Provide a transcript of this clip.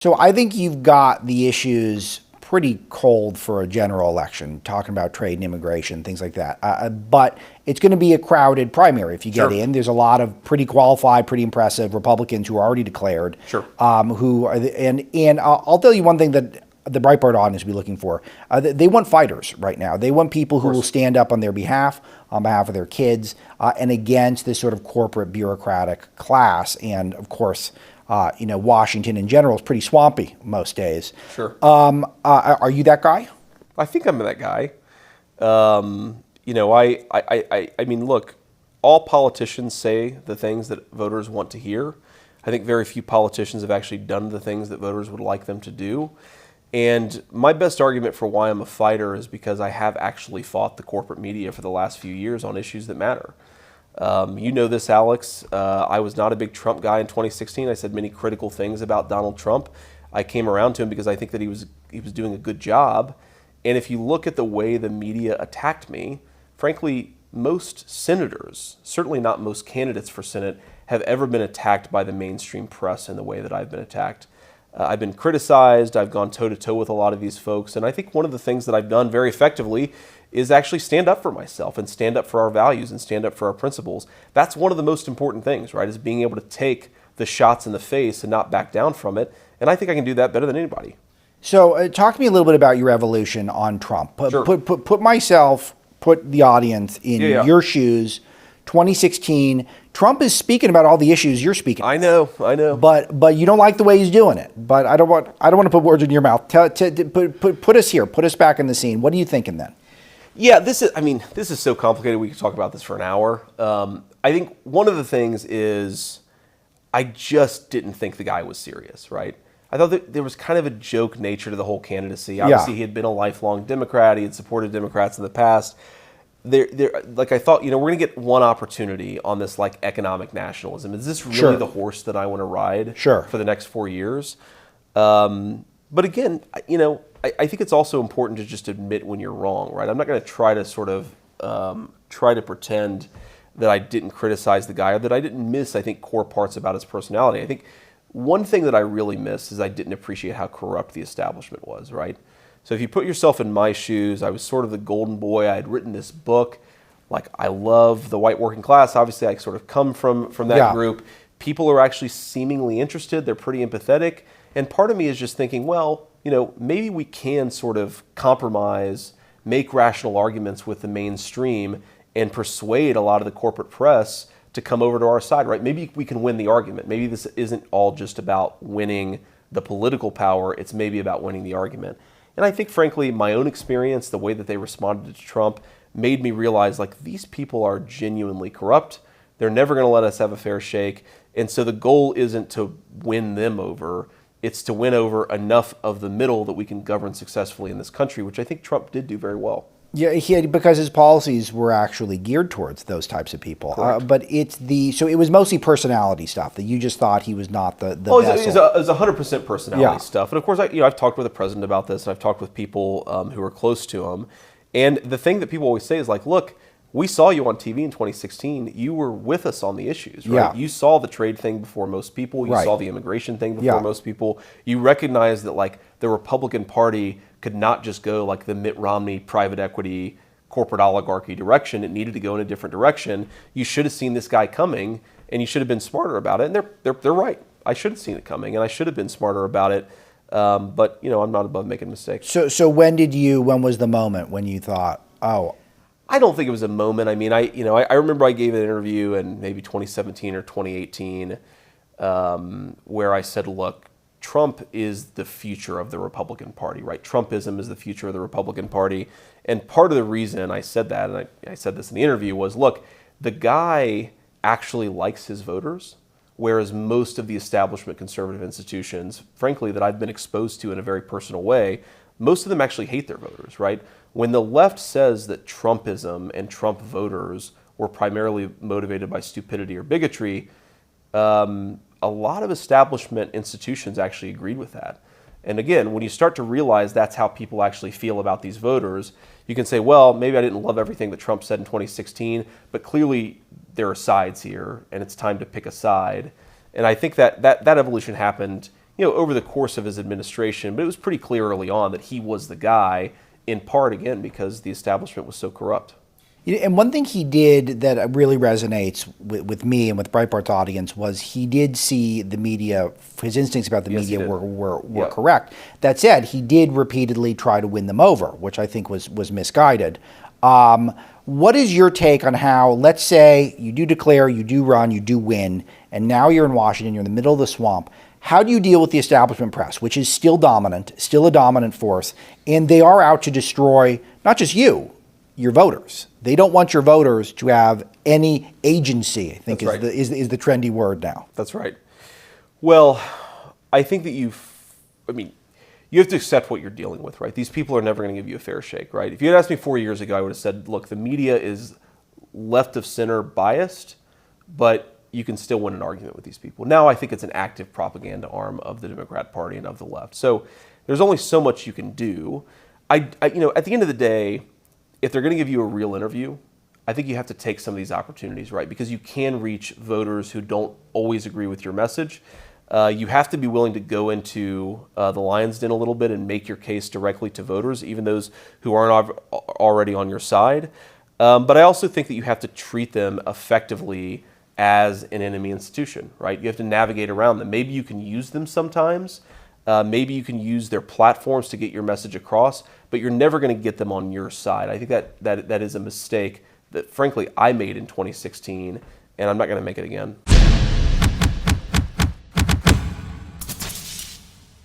So I think you've got the issues pretty cold for a general election, talking about trade and immigration, things like that. But it's going to be a crowded primary if you get Sure. in. There's a lot of pretty qualified, pretty impressive Republicans who are already declared. Sure. Who are and I'll tell you one thing that the Breitbart audience will be looking for. They want fighters right now. They want people who will stand up on their behalf, on behalf of their kids, and against this sort of corporate bureaucratic class. And of course, Washington in general is pretty swampy most days. Sure. Are you that guy? I think I'm that guy. I mean, look, all politicians say the things that voters want to hear. I think very few politicians have actually done the things that voters would like them to do. And my best argument for why I'm a fighter is because I have actually fought the corporate media for the last few years on issues that matter. You know this, Alex. I was not a big Trump guy in 2016. I said many critical things about Donald Trump. I came around to him because I think that he was doing a good job. And if you look at the way the media attacked me, frankly, most senators, certainly not most candidates for Senate, have ever been attacked by the mainstream press in the way that I've been attacked. I've been criticized. I've gone toe-to-toe with a lot of these folks. And I think one of the things that I've done very effectively is actually stand up for myself and stand up for our values and stand up for our principles. That's one of the most important things, right, is being able to take the shots in the face and not back down from it. And I think I can do that better than anybody. So talk to me a little bit about your evolution on Trump. Sure. Put the audience in your shoes. 2016, Trump is speaking about all the issues you're speaking. I know. But you don't like the way he's doing it. But I don't want to put words in your mouth. Put us here. Put us back in the scene. What are you thinking then? Yeah, this is so complicated. We could talk about this for an hour. I think one of the things is I just didn't think the guy was serious, right? I thought that there was kind of a joke nature to the whole candidacy. Obviously, he had been a lifelong Democrat. He had supported Democrats in the past. Like I thought, we're going to get one opportunity on this like economic nationalism. Is this really the horse that I want to ride for the next 4 years? But again, I think it's also important to just admit when you're wrong, right? I'm not going to try to sort of try to pretend that I didn't criticize the guy or that I didn't miss, I think, core parts about his personality. I think one thing that I really missed is I didn't appreciate how corrupt the establishment was, right? So if you put yourself in my shoes, I was sort of the golden boy. I had written this book. Like, I love the white working class. Obviously, I sort of come from that group. People are actually seemingly interested. They're pretty empathetic. And part of me is just thinking, well, maybe we can sort of compromise, make rational arguments with the mainstream, and persuade a lot of the corporate press to come over to our side, right? Maybe we can win the argument. Maybe this isn't all just about winning the political power. It's maybe about winning the argument. And I think, frankly, my own experience, the way that they responded to Trump, made me realize, like, these people are genuinely corrupt. They're never going to let us have a fair shake. And so the goal isn't to win them over. It's to win over enough of the middle that we can govern successfully in this country, which I think Trump did do very well. Yeah, because his policies were actually geared towards those types of people. But so it was mostly personality stuff that you just thought he was not the vessel. It was 100% personality stuff. And of course, I've talked with the president about this, and I've talked with people who are close to him. And the thing that people always say is like, look, we saw you on TV in 2016. You were with us on the issues, right? You saw the trade thing before most people. You saw the immigration thing before most people. You recognized that like the Republican Party could not just go like the Mitt Romney private equity corporate oligarchy direction. It needed to go in a different direction. You should have seen this guy coming, and you should have been smarter about it. And they're right. I should have seen it coming, and I should have been smarter about it. But I'm not above making mistakes. So when was the moment when you thought, oh? I don't think it was a moment. I mean, I remember I gave an interview in maybe 2017 or 2018 where I said, look, Trump is the future of the Republican Party, right? Trumpism is the future of the Republican Party. And part of the reason I said that, and I said this in the interview, was, look, the guy actually likes his voters, whereas most of the establishment conservative institutions, frankly, that I've been exposed to in a very personal way, most of them actually hate their voters, right? When the left says that Trumpism and Trump voters were primarily motivated by stupidity or bigotry, a lot of establishment institutions actually agreed with that. And again, when you start to realize that's how people actually feel about these voters, you can say, well, maybe I didn't love everything that Trump said in 2016, but clearly there are sides here, and it's time to pick a side. And I think that evolution happened over the course of his administration, but it was pretty clear early on that he was the guy, in part, again, because the establishment was so corrupt. And one thing he did that really resonates with me and with Breitbart's audience was he did see the media, his instincts about the media were correct. That said, he did repeatedly try to win them over, which I think was misguided. What is your take on how, let's say you do declare, you do run, you do win, and now you're in Washington, you're in the middle of the swamp. How do you deal with the establishment press, which is still dominant, still a dominant force, and they are out to destroy not just you, your voters. They don't want your voters to have any agency, I think is the trendy word now. That's right. Well, I think that you have to accept what you're dealing with, right? These people are never going to give you a fair shake, right? If you had asked me 4 years ago, I would have said, look, the media is left of center biased, but you can still win an argument with these people. Now I think it's an active propaganda arm of the Democrat Party and of the left. So there's only so much you can do. At the end of the day, if they're going to give you a real interview, I think you have to take some of these opportunities, right? Because you can reach voters who don't always agree with your message. You have to be willing to go into the lion's den a little bit and make your case directly to voters, even those who aren't already on your side. But I also think that you have to treat them effectively as an enemy institution, right? You have to navigate around them. Maybe you can use them sometimes. Maybe you can use their platforms to get your message across, but you're never going to get them on your side. I think that is a mistake that, frankly, I made in 2016, and I'm not going to make it again.